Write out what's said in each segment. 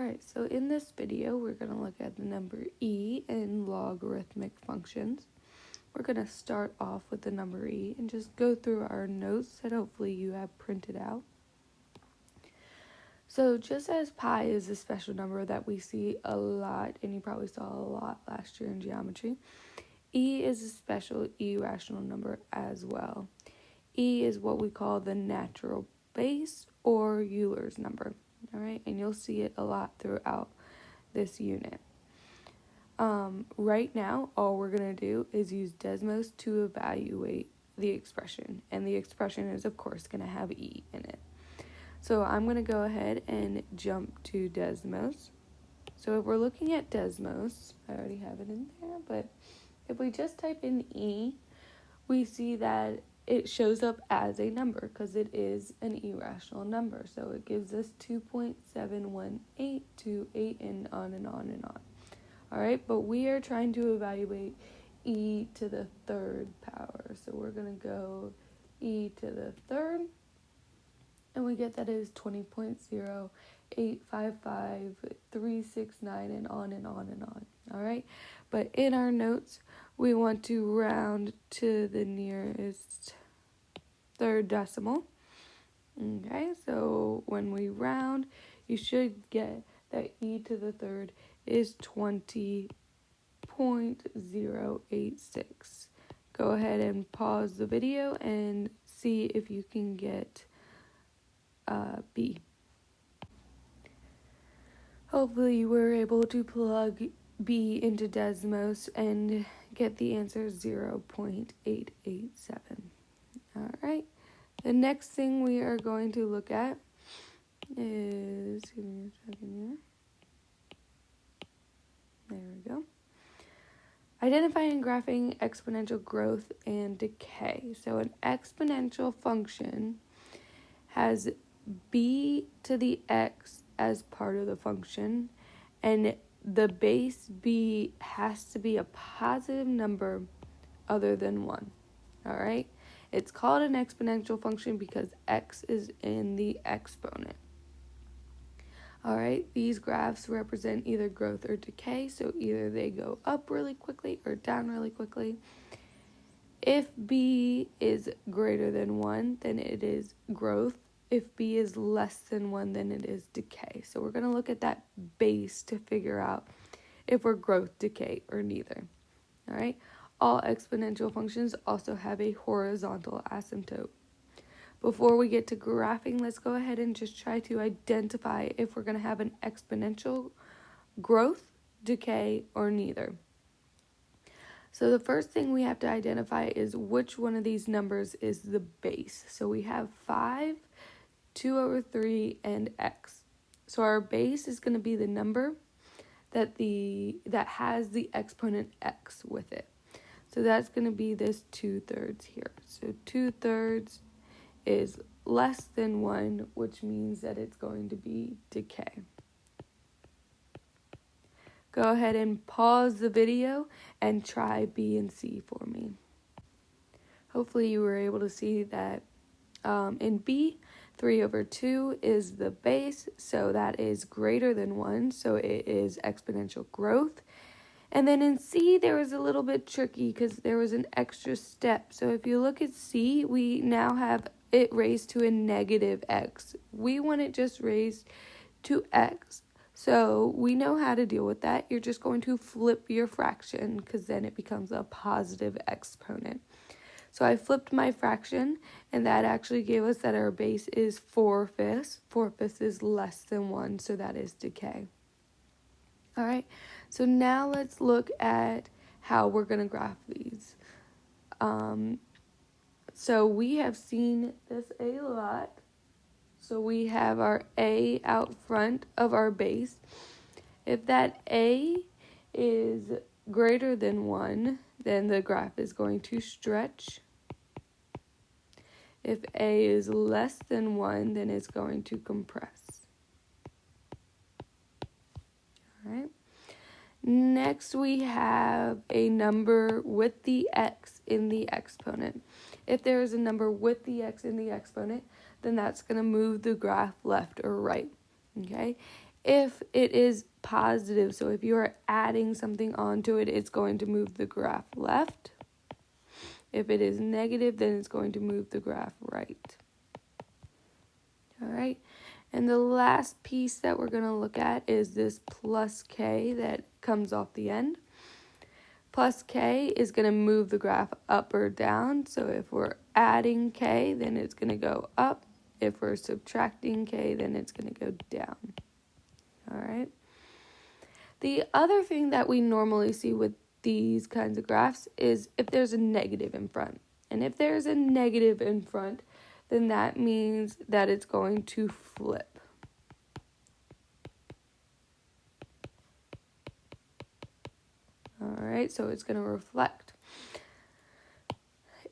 Alright, so in this video, we're going to look at the number e in logarithmic functions. We're going to start off with the number e and just go through our notes that hopefully you have printed out. So just as pi is a special number that we see a lot, and you probably saw a lot last year in geometry, e is a special irrational number as well. E is what we call the natural base or Euler's number. All right, and you'll see it a lot throughout this unit. Right now, all we're going to do is use Desmos to evaluate the expression. And the expression is, of course, going to have e in it. So I'm going to go ahead and jump to Desmos. So if we're looking at Desmos, I already have it in there, but if we just type in e, we see that it shows up as a number because it is an irrational number. So it gives us 2.71828 and on and on and on. All right, but we are trying to evaluate e to the third power. So we're going to go e to the third, and we get that is 20.0855369 and on and on and on. All right, but in our notes, we want to round to the nearest third decimal. Okay, so when we round, you should get that e to the third is 20.086. Go ahead and pause the video and see if you can get B. Hopefully you were able to plug B into Desmos and get the answer 0.887. All right. The next thing we are going to look at is, give me a second here. There we go. Identifying and graphing exponential growth and decay. So an exponential function has b to the x as part of the function, and the base b has to be a positive number other than 1. All right? It's called an exponential function because x is in the exponent. All right, these graphs represent either growth or decay, so either they go up really quickly or down really quickly. If b is greater than 1, then it is growth. If b is less than 1, then it is decay. So we're going to look at that base to figure out if we're growth, decay, or neither. All right. All exponential functions also have a horizontal asymptote. Before we get to graphing, let's go ahead and just try to identify if we're going to have an exponential growth, decay, or neither. So the first thing we have to identify is which one of these numbers is the base. So we have 5, 2 over 3, and x. So our base is going to be the number that has the exponent x with it. So that's going to be this 2/3 here. So 2/3 is less than 1, which means that it's going to be decay. Go ahead and pause the video and try B and C for me. Hopefully you were able to see that in B, 3 over 2 is the base, so that is greater than 1, so it is exponential growth. And then in C, there was a little bit tricky because there was an extra step. So if you look at C, we now have it raised to a negative x. We want it just raised to x. So we know how to deal with that. You're just going to flip your fraction because then it becomes a positive exponent. So I flipped my fraction, and that actually gave us that our base is 4/5. 4/5 is less than 1, so that is decay. All right, so now let's look at how we're going to graph these. So we have seen this a lot. So we have our a out front of our base. If that a is greater than 1, then the graph is going to stretch. If a is less than 1, then it's going to compress. All right. Next, we have a number with the x in the exponent. If there is a number with the x in the exponent, then that's going to move the graph left or right. okay? If it is positive, so if you are adding something onto it, it's going to move the graph left. If it is negative, then it's going to move the graph right. All right, and the last piece that we're going to look at is this plus k that comes off the end. Plus k is going to move the graph up or down. So if we're adding k, then it's going to go up. If we're subtracting k, then it's going to go down. All right. The other thing that we normally see with these kinds of graphs is if there's a negative in front. And if there's a negative in front, then that means that it's going to flip. All right, so it's going to reflect.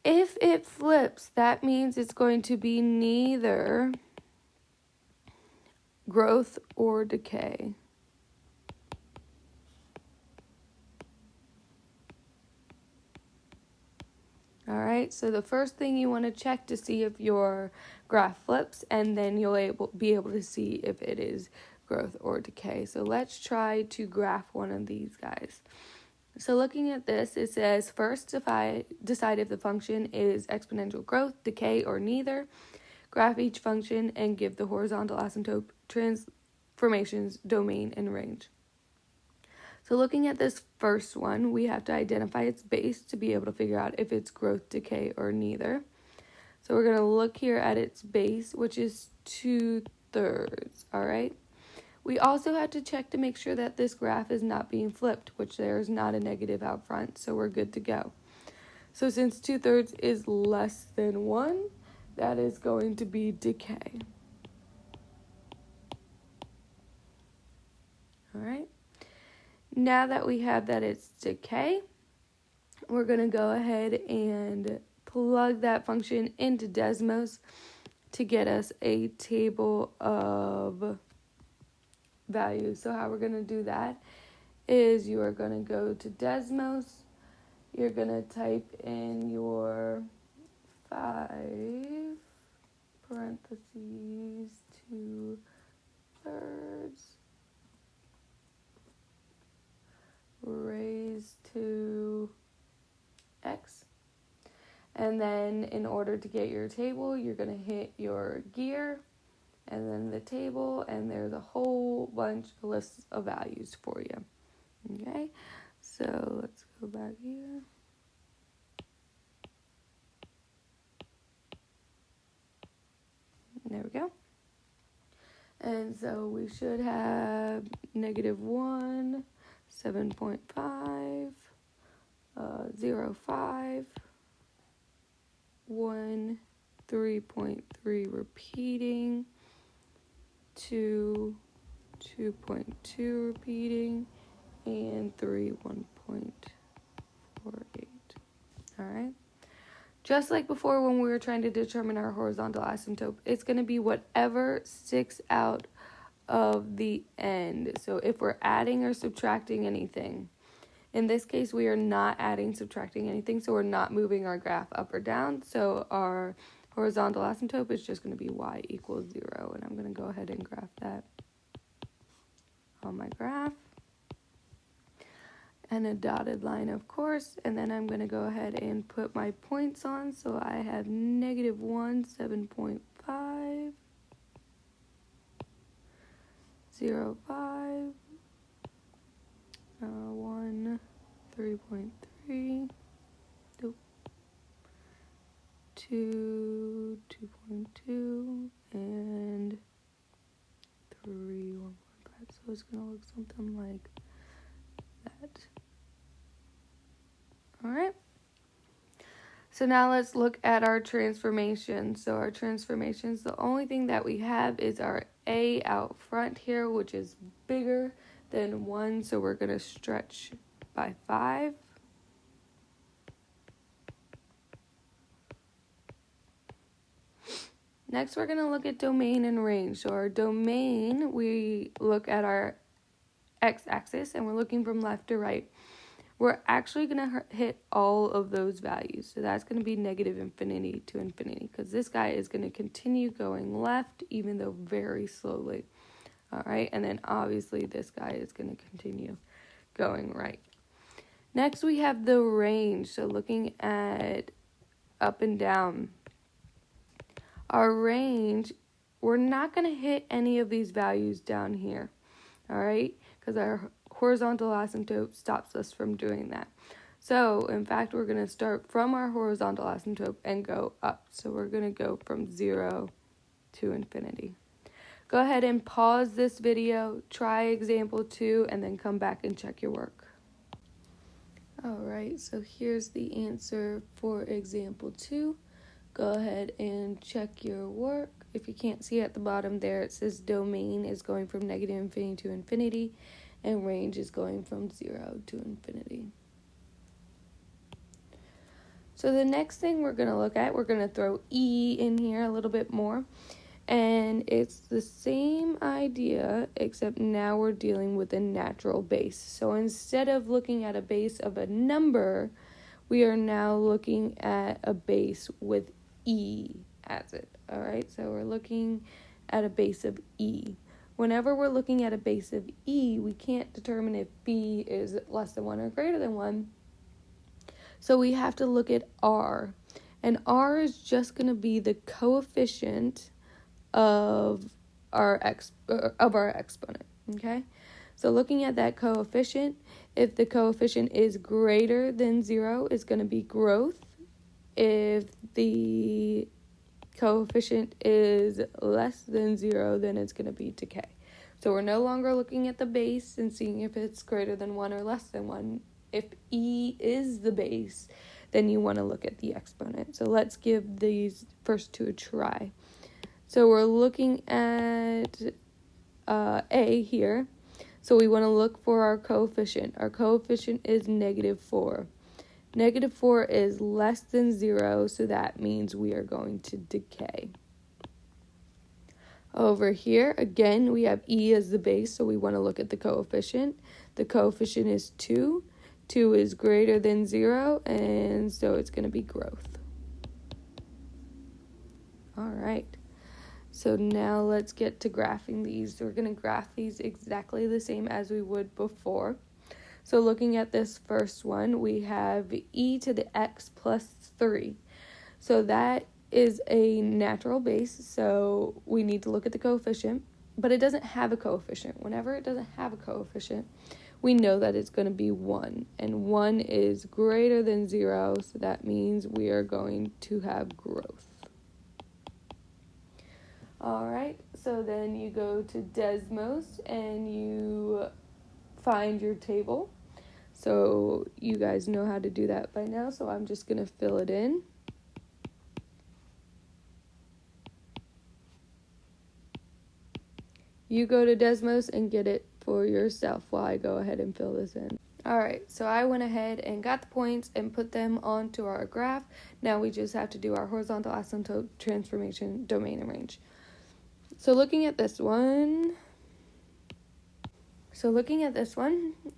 If it flips, that means it's going to be neither growth or decay. All right, so the first thing you want to check to see if your graph flips, and then you'll be able to see if it is growth or decay. So let's try to graph one of these guys. So looking at this, it says first decide if the function is exponential growth, decay, or neither. Graph each function and give the horizontal asymptote transformations, domain, and range. So looking at this first one, we have to identify its base to be able to figure out if it's growth, decay, or neither. So we're going to look here at its base, which is 2/3, all right? We also have to check to make sure that this graph is not being flipped, which there's not a negative out front, so we're good to go. So since 2/3 is less than 1, that is going to be decay. All right. Now that we have that it's decay, we're going to go ahead and plug that function into Desmos to get us a table of values. So how we're going to do that is you are going to go to Desmos. You're going to type in your 5 parentheses 2/3 raised to x. And then in order to get your table, you're going to hit your gear and then the table, and there's a whole bunch of lists of values for you. Okay, so let's go back here. There we go. And so we should have -1, 7.5, 0.5, 1, 3.3 repeating, 2, 2.2 repeating, and 3, 1.48. All right. Just like before when we were trying to determine our horizontal asymptote, it's going to be whatever sticks out of the end. So if we're adding or subtracting anything, in this case we are not adding, subtracting anything, so we're not moving our graph up or down. So our horizontal asymptote is just going to be y equals 0. And I'm going to go ahead and graph that on my graph. And a dotted line, of course, and then I'm going to go ahead and put my points on. So I have -1, 7.5, 0.5, 1, 3.3, 2, 2.2, and 3, 1.5. So it's going to look something like that. All right. So now let's look at our transformation. So our transformations, the only thing that we have is our a out front here, which is bigger than 1. So we're going to stretch by 5. Next, we're going to look at domain and range. So our domain, we look at our x-axis, and we're looking from left to right. We're actually going to hit all of those values. So that's going to be -infinity to infinity, because this guy is going to continue going left, even though very slowly. All right, and then obviously this guy is going to continue going right. Next, we have the range. So looking at up and down. Our range, we're not going to hit any of these values down here, all right? Because our horizontal asymptote stops us from doing that. So, in fact, we're going to start from our horizontal asymptote and go up. So we're going to go from 0 to infinity. Go ahead and pause this video, try example 2, and then come back and check your work. All right, so here's the answer for example 2. Go ahead and check your work. If you can't see at the bottom there, it says domain is going from negative infinity to infinity, and range is going from 0 to infinity. So the next thing we're going to look at, we're going to throw e in here a little bit more. And it's the same idea, except now we're dealing with a natural base. So instead of looking at a base of a number, we are now looking at a base with e as it. All right, so we're looking at a base of e. Whenever we're looking at a base of e, we can't determine if b is less than 1 or greater than 1. So we have to look at r. And r is just going to be the coefficient of our exponent, okay? So looking at that coefficient, if the coefficient is greater than 0, it's going to be growth. If the coefficient is less than 0, then it's going to be decay. So we're no longer looking at the base and seeing if it's greater than 1 or less than 1. If e is the base, then you want to look at the exponent. So let's give these first two a try. So we're looking at a here. So we want to look for our coefficient. Our coefficient is -4. -4 is less than 0, so that means we are going to decay. Over here, again, we have e as the base, so we want to look at the coefficient. The coefficient is 2. 2 is greater than 0, and so it's going to be growth. All right. So now let's get to graphing these. We're going to graph these exactly the same as we would before. So looking at this first one, we have e to the x plus 3. So that is a natural base, so we need to look at the coefficient, but it doesn't have a coefficient. Whenever it doesn't have a coefficient, we know that it's going to be 1, and 1 is greater than 0, so that means we are going to have growth. Alright, so then you go to Desmos and you find your table. So you guys know how to do that by now, so I'm just going to fill it in. You go to Desmos and get it for yourself while I go ahead and fill this in. Alright, so I went ahead and got the points and put them onto our graph. Now we just have to do our horizontal asymptote transformation, domain, and range. So looking at this one,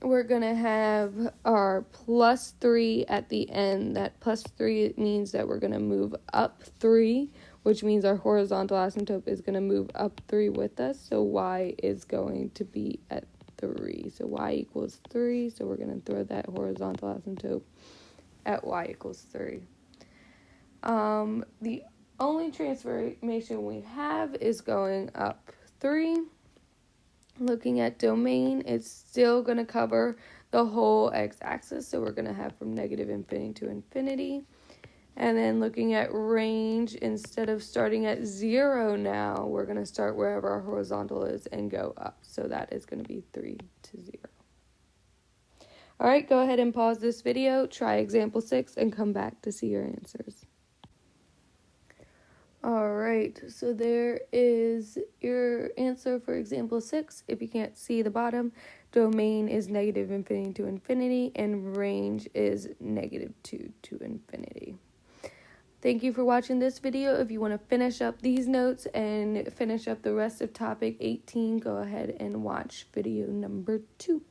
we're going to have our plus 3 at the end. That plus 3 means that we're going to move up 3, which means our horizontal asymptote is going to move up 3 with us. So y is going to be at 3. So y equals 3. So we're going to throw that horizontal asymptote at y equals 3. The only transformation we have is going up 3. Looking at domain, it's still going to cover the whole x-axis, so we're going to have from negative infinity to infinity. And then looking at range, instead of starting at 0 now, we're going to start wherever our horizontal is and go up. So that is going to be 3 to 0. All right, go ahead and pause this video, try example 6, and come back to see your answers. Alright, so there is your answer for example 6. If you can't see the bottom, domain is negative infinity to infinity, and range is -2 to infinity. Thank you for watching this video. If you want to finish up these notes and finish up the rest of topic 18, go ahead and watch video number 2.